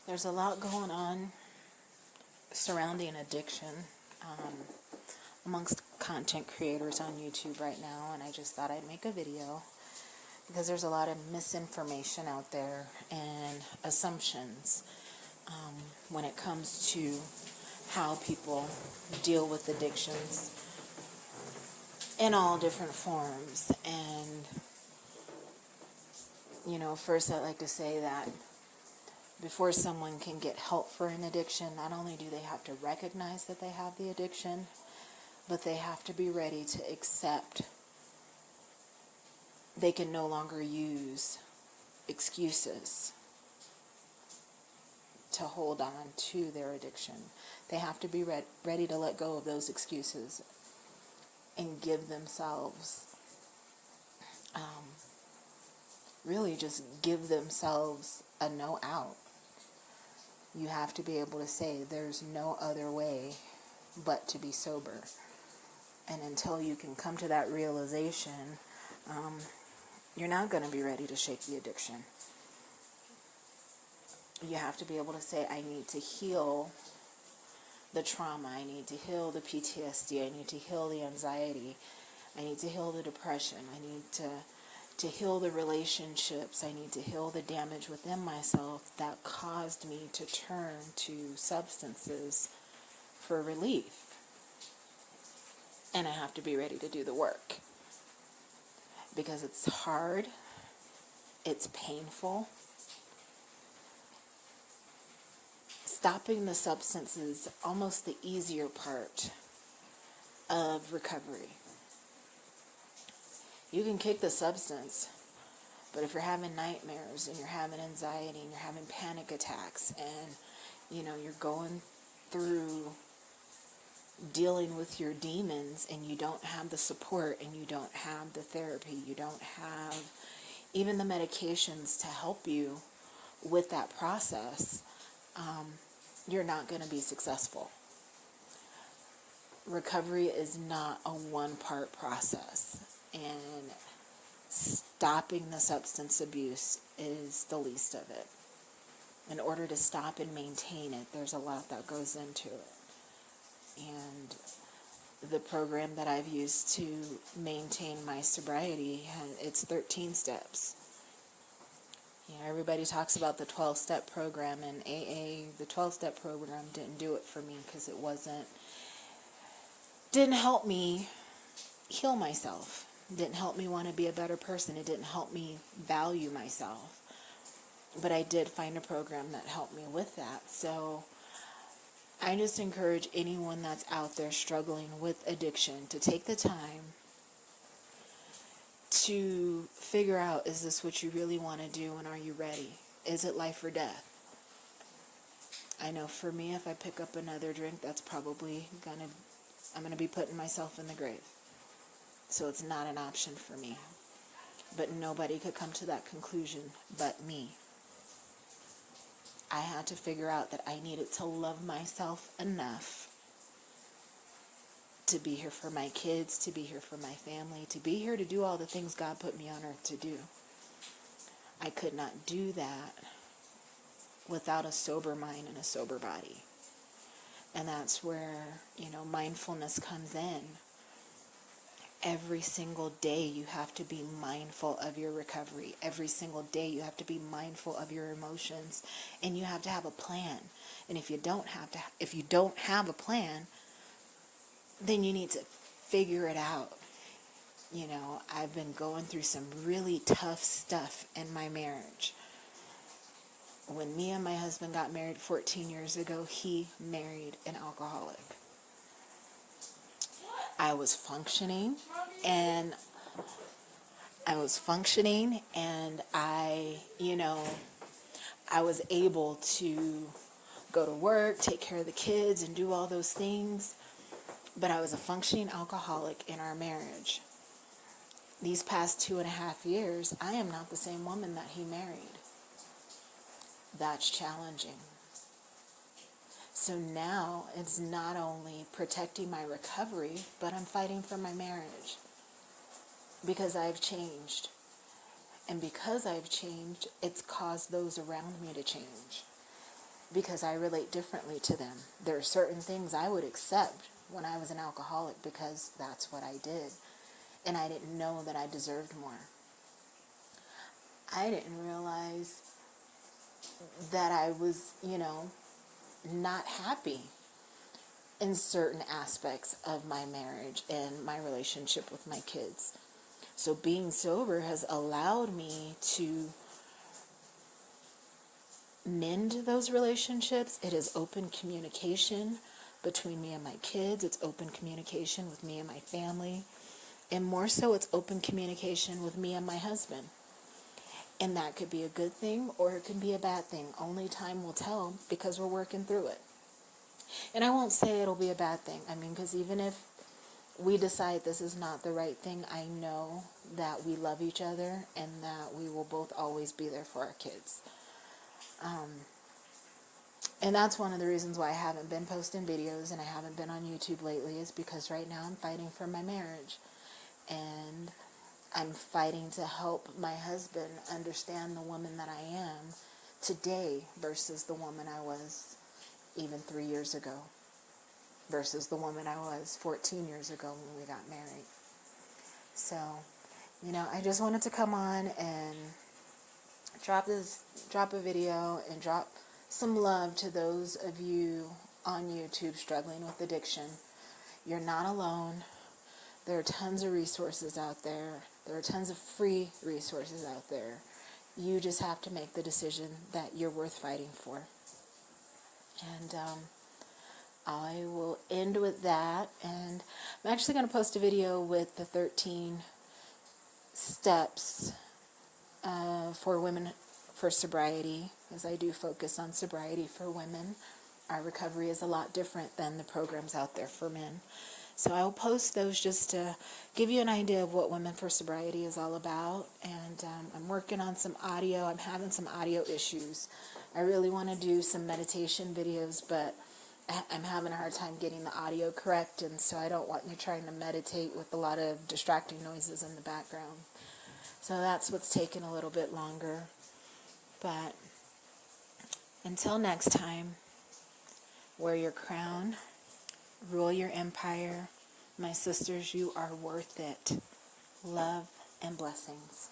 There's a lot going on surrounding addiction amongst content creators on YouTube right now, and I just thought I'd make a video because there's a lot of misinformation out there and assumptions when it comes to how people deal with addictions in all different forms. And, first I'd like to say that before someone can get help for an addiction, not only do they have to recognize that they have the addiction, but they have to be ready to accept they can no longer use excuses to hold on to their addiction. They have to be ready to let go of those excuses and give themselves, really just give themselves a no out. You have to be able to say there's no other way but to be sober. And until you can come to that realization, you're not going to be ready to shake the addiction. You have to be able to say, I need to heal the trauma. I need to heal the PTSD. I need to heal the anxiety. I need to heal the depression. I need to heal the relationships. I need to heal the damage within myself that caused me to turn to substances for relief. And I have to be ready to do the work. Because it's hard. It's painful. Stopping the substance is almost the easier part of recovery. You can kick the substance, but if you're having nightmares and you're having anxiety and you're having panic attacks and, you're going through dealing with your demons and you don't have the support and you don't have the therapy, you don't have even the medications to help you with that process, you're not going to be successful. Recovery is not a one-part process, and stopping the substance abuse is the least of it. In order to stop and maintain it, there's a lot that goes into it. And the program that I've used to maintain my sobriety, it's 13 steps. Everybody talks about the 12-step program, and AA, the 12-step program didn't do it for me because it didn't help me heal myself. It didn't help me want to be a better person. It didn't help me value myself. But I did find a program that helped me with that. So I just encourage anyone that's out there struggling with addiction to take the time to figure out, is this what you really want to do, and are you ready? Is it life or death? I know for me, if I pick up another drink, that's probably I'm going to be putting myself in the grave. So it's not an option for me. But nobody could come to that conclusion but me. I had to figure out that I needed to love myself enough to be here for my kids, to be here for my family, to be here to do all the things God put me on earth to do. I could not do that without a sober mind and a sober body. And that's where, mindfulness comes in. Every single day you have to be mindful of your recovery. Every single day you have to be mindful of your emotions, and you have to have a plan. And if you don't have a plan, then you need to figure it out. I've been going through some really tough stuff in my marriage. When me and my husband got married 14 years ago, he married an alcoholic. I was functioning and I was able to go to work, take care of the kids, and do all those things. But I was a functioning alcoholic in our marriage. These past 2.5 years, I am not the same woman that he married. That's challenging. So now it's not only protecting my recovery, but I'm fighting for my marriage. Because I've changed. And because I've changed, it's caused those around me to change. because I relate differently to them. There are certain things I would accept when I was an alcoholic because that's what I did. And I didn't know that I deserved more. I didn't realize that I was, not happy in certain aspects of my marriage and my relationship with my kids. So being sober has allowed me to mend those relationships. It has opened communication between me and my kids. It's open communication with me and my family. And more so, it's open communication with me and my husband. And that could be a good thing or it could be a bad thing. Only time will tell because we're working through it. And I won't say it'll be a bad thing. Because even if we decide this is not the right thing, I know that we love each other and that we will both always be there for our kids. And that's one of the reasons why I haven't been posting videos and I haven't been on YouTube lately, is because right now I'm fighting for my marriage. And I'm fighting to help my husband understand the woman that I am today versus the woman I was even 3 years ago, versus the woman I was 14 years ago when we got married. So, I just wanted to come on and drop a video and drop some love to those of you on YouTube struggling with addiction. You're not alone. There are tons of resources out there. There are tons of free resources out there. You just have to make the decision that you're worth fighting for. And I will end with that. And I'm actually going to post a video with the 13 steps for women for sobriety, as I do focus on sobriety for women. Our recovery is a lot different than the programs out there for men. So I'll post those just to give you an idea of what Women for Sobriety is all about. And I'm working on some audio. I'm having some audio issues. I really want to do some meditation videos, but I'm having a hard time getting the audio correct. And so I don't want you trying to meditate with a lot of distracting noises in the background. So that's what's taking a little bit longer. But until next time, wear your crown. Rule your empire. My sisters, you are worth it. Love and blessings.